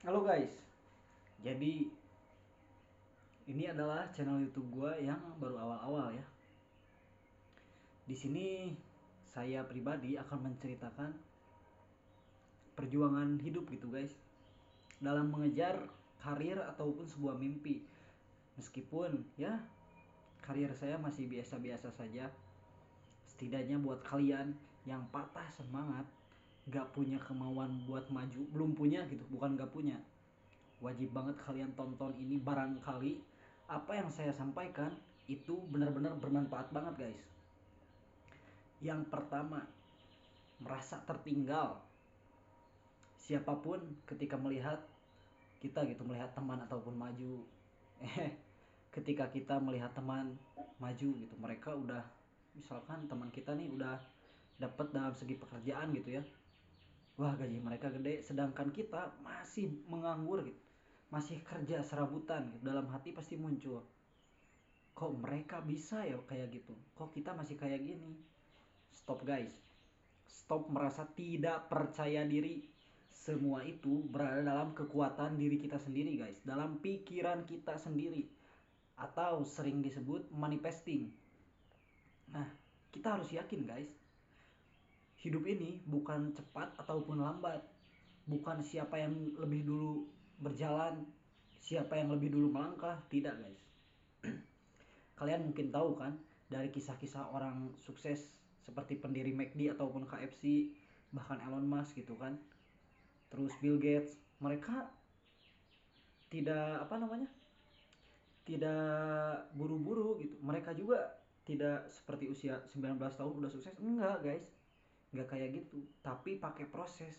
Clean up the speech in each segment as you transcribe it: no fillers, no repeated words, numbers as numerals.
Halo guys, jadi ini adalah channel YouTube gua yang baru awal-awal ya. Di sini saya pribadi akan menceritakan perjuangan hidup gitu guys, dalam mengejar karir ataupun sebuah mimpi. Meskipun ya karir saya masih biasa-biasa saja, setidaknya buat kalian yang patah semangat, gak punya kemauan buat maju, belum punya gitu, bukan gak punya, wajib banget kalian tonton ini. Barangkali apa yang saya sampaikan itu benar-benar bermanfaat banget guys. Yang pertama, merasa tertinggal. Siapapun ketika melihat kita gitu, melihat teman ataupun maju, ketika kita melihat teman maju gitu, mereka udah, misalkan teman kita nih udah dapat dalam segi pekerjaan gitu ya, wah gaji mereka gede, sedangkan kita masih menganggur gitu, masih kerja serabutan gitu. Dalam hati pasti muncul, kok mereka bisa ya kayak gitu, kok kita masih kayak gini. Stop guys, stop merasa tidak percaya diri. Semua itu berada dalam kekuatan diri kita sendiri guys, dalam pikiran kita sendiri, atau sering disebut manifesting. Nah, kita harus yakin guys, hidup ini bukan cepat ataupun lambat, bukan siapa yang lebih dulu berjalan, siapa yang lebih dulu melangkah, tidak guys. Kalian mungkin tahu kan dari kisah-kisah orang sukses seperti pendiri McD ataupun KFC, bahkan Elon Musk gitu kan, terus Bill Gates, mereka tidak apa namanya, tidak buru-buru gitu. Mereka juga tidak seperti usia 19 tahun udah sukses, enggak guys, enggak kayak gitu, tapi pakai proses.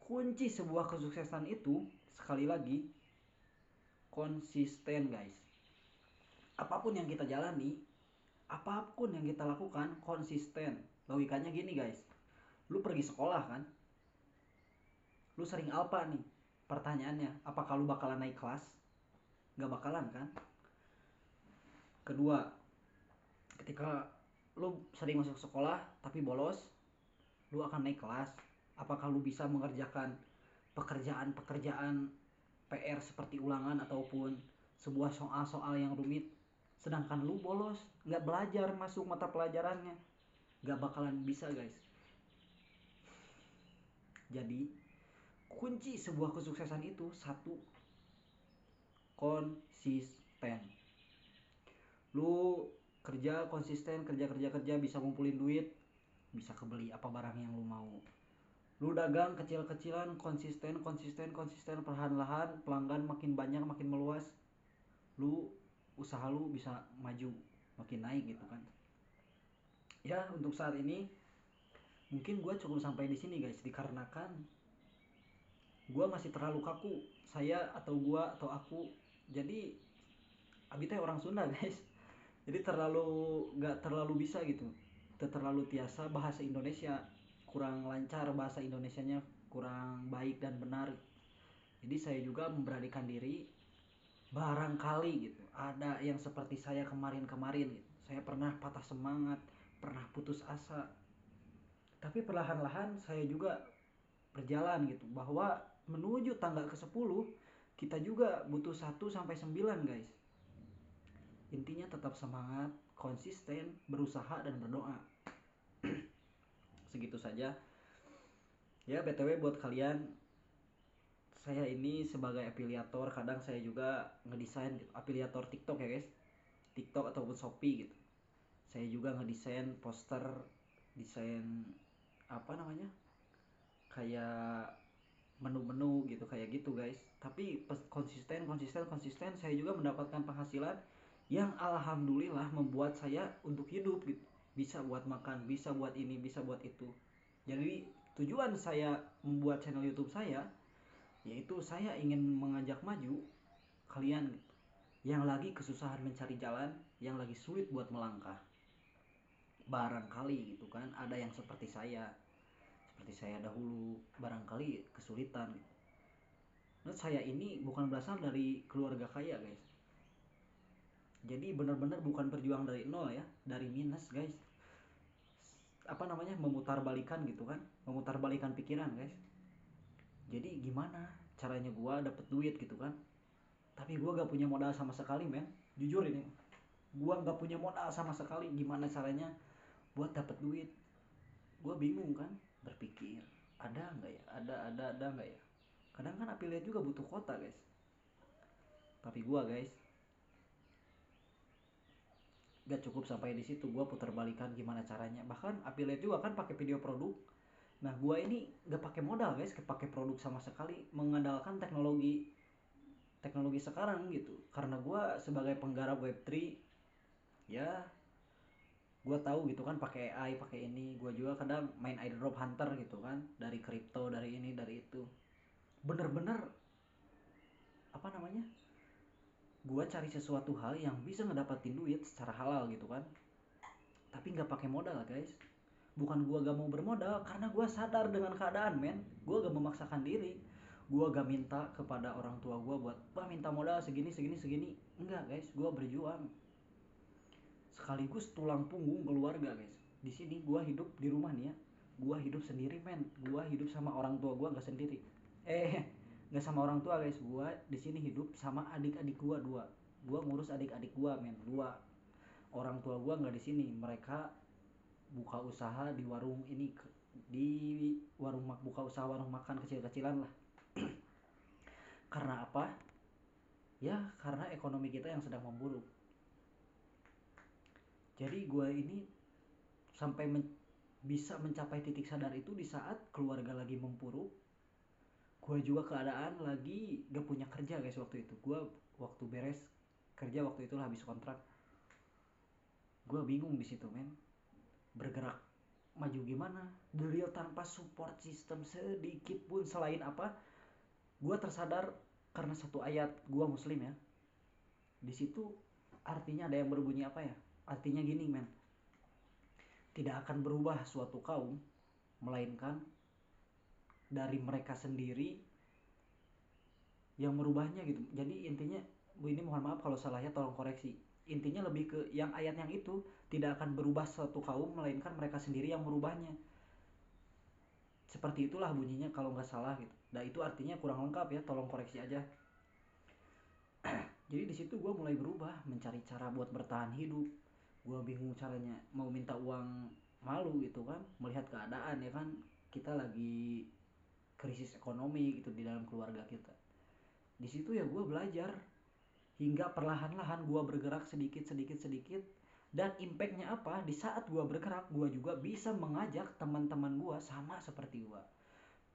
Kunci sebuah kesuksesan itu, sekali lagi, konsisten guys. Apapun yang kita jalani, apapun yang kita lakukan, konsisten. Logikanya gini guys, lu pergi sekolah kan, lu sering alpa nih, pertanyaannya apakah lu bakalan naik kelas? Nggak bakalan kan. Kedua, ketika lu sering masuk sekolah tapi bolos, lu akan naik kelas. Apakah lu bisa mengerjakan pekerjaan-pekerjaan PR seperti ulangan ataupun sebuah soal-soal yang rumit, sedangkan lu bolos, nggak belajar masuk mata pelajarannya? Nggak bakalan bisa guys. Jadi kunci sebuah kesuksesan itu satu, konsisten. Lu kerja konsisten, kerja kerja kerja, bisa ngumpulin duit, bisa kebeli apa barang yang lu mau. Lu dagang kecil-kecilan, konsisten konsisten konsisten, perlahan-lahan pelanggan makin banyak, makin meluas, lu usaha lu bisa maju, makin naik gitu kan. Ya untuk saat ini mungkin gue cukup sampai di sini guys, dikarenakan gue masih terlalu kaku, saya atau gue atau aku. Jadi abi teh orang Sunda guys, jadi terlalu nggak terlalu bisa gitu, terlalu tiasa bahasa Indonesia, kurang lancar bahasa Indonesianya, kurang baik dan benar. Jadi saya juga memberanikan diri, barangkali gitu ada yang seperti saya kemarin-kemarin gitu. Saya pernah patah semangat, pernah putus asa, tapi perlahan-lahan saya juga berjalan gitu, bahwa menuju tanggal ke-10 kita juga butuh 1 sampai 9 guys. Intinya tetap semangat, konsisten, berusaha dan berdoa. Segitu saja. Ya BTW buat kalian, saya ini sebagai afiliator, kadang saya juga ngedesain gitu, afiliator TikTok ya guys. TikTok ataupun Shopee gitu. Saya juga ngedesain poster, desain apa namanya? Kayak menu-menu gitu, kayak gitu guys. Tapi konsisten konsisten konsisten, saya juga mendapatkan penghasilan yang alhamdulillah membuat saya untuk hidup gitu, bisa buat makan, bisa buat ini, bisa buat itu. Jadi tujuan saya membuat channel YouTube saya, yaitu saya ingin mengajak maju kalian gitu, yang lagi kesusahan mencari jalan, yang lagi sulit buat melangkah. Barangkali gitu kan ada yang seperti saya dahulu, barangkali kesulitan. Nah, saya ini bukan berasal dari keluarga kaya guys, jadi benar-benar bukan berjuang dari nol ya, dari minus guys. Apa namanya, memutar balikan gitu kan, memutar balikan pikiran guys. Jadi gimana caranya gue dapet duit gitu kan. Tapi gue gak punya modal sama sekali men, jujur ini gue gak punya modal sama sekali. Gimana caranya buat dapet duit? Gue bingung kan, berpikir ada nggak ya, ada nggak ya. Kadang kan affiliate juga butuh kuota guys. Tapi gue guys gak cukup sampai di situ, gue putar balikan gimana caranya. Bahkan affiliate juga kan pakai video produk. Nah gue ini gak pakai modal guys, pakai produk sama sekali, mengandalkan teknologi sekarang gitu. Karena gue sebagai penggarap Web3 ya, gue tahu gitu kan pakai AI, pakai ini. Gue juga kadang main airdrop hunter gitu kan, dari kripto, dari ini, dari itu. Bener-bener apa namanya, gue cari sesuatu hal yang bisa ngedapatin duit secara halal gitu kan, tapi nggak pakai modal guys. Bukan gue gak mau bermodal, karena gue sadar dengan keadaan men. Gue gak memaksakan diri, gue gak minta kepada orang tua gue buat minta modal segini segini segini. Enggak guys, gue berjuang sekaligus tulang punggung keluarga guys. Di sini gue hidup di rumah nih ya, gue hidup sendiri men. Gue hidup sama orang tua gue, nggak sendiri, nggak sama orang tua guys. Gue di sini hidup sama adik-adik gue dua. Gue ngurus adik-adik gue men, dua. Orang tua gue nggak di sini, mereka buka usaha di warung ini, di buka usaha warung makan kecil-kecilan lah. Karena apa ya, karena ekonomi kita yang sedang memburuk. Jadi gue ini sampai bisa mencapai titik sadar itu di saat keluarga lagi mempuruk. Gue juga keadaan lagi gak punya kerja guys waktu itu. Gue waktu beres kerja waktu itu lah, habis kontrak. Gue bingung di situ men, bergerak maju gimana, the real tanpa support system sedikit pun. Selain apa, gue tersadar karena satu ayat, gue muslim ya. Di situ artinya ada yang berbunyi apa ya, artinya gini men, tidak akan berubah suatu kaum melainkan dari mereka sendiri yang merubahnya gitu. Jadi intinya, Bu ini mohon maaf kalau salah ya, tolong koreksi. Intinya lebih ke yang ayat yang itu, tidak akan berubah suatu kaum melainkan mereka sendiri yang merubahnya. Seperti itulah bunyinya kalau nggak salah gitu. Nah itu artinya kurang lengkap ya, tolong koreksi aja. Jadi di situ gue mulai berubah, mencari cara buat bertahan hidup. Gue bingung caranya, mau minta uang malu gitu kan, melihat keadaan ya kan, kita lagi krisis ekonomi gitu di dalam keluarga kita. Di situ ya gue belajar, hingga perlahan-lahan gue bergerak sedikit sedikit sedikit. Dan impactnya apa, di saat gue bergerak, gue juga bisa mengajak teman-teman gue sama seperti gue.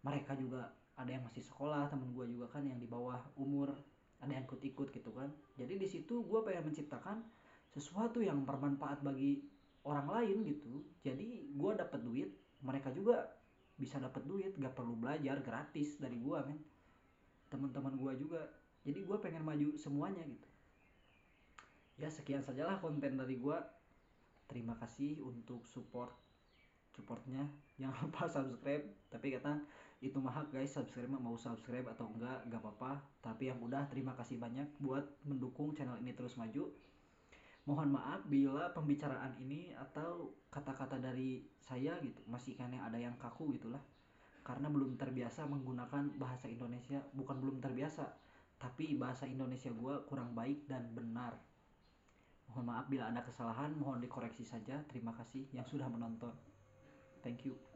Mereka juga ada yang masih sekolah, temen gue juga kan yang di bawah umur, ada yang ikut-ikut gitu kan. Jadi di situ gue pengen menciptakan sesuatu yang bermanfaat bagi orang lain gitu. Jadi gue dapet duit, mereka juga bisa dapet duit, gak perlu belajar, gratis dari gue men. Teman-teman gue juga. Jadi gue pengen maju semuanya gitu. Ya sekian sajalah konten dari gue. Terima kasih untuk supportnya. Jangan lupa subscribe. Tapi kata itu mah hak guys, subscribe mau subscribe atau enggak gak apa-apa. Tapi yang udah, terima kasih banyak buat mendukung channel ini terus maju. Mohon maaf bila pembicaraan ini atau kata-kata dari saya gitu masih kayaknya ada yang kaku gitulah, karena belum terbiasa menggunakan bahasa Indonesia. Bukan belum terbiasa, tapi bahasa Indonesia gue kurang baik dan benar. Mohon maaf bila ada kesalahan, mohon dikoreksi saja. Terima kasih yang sudah menonton. Thank you.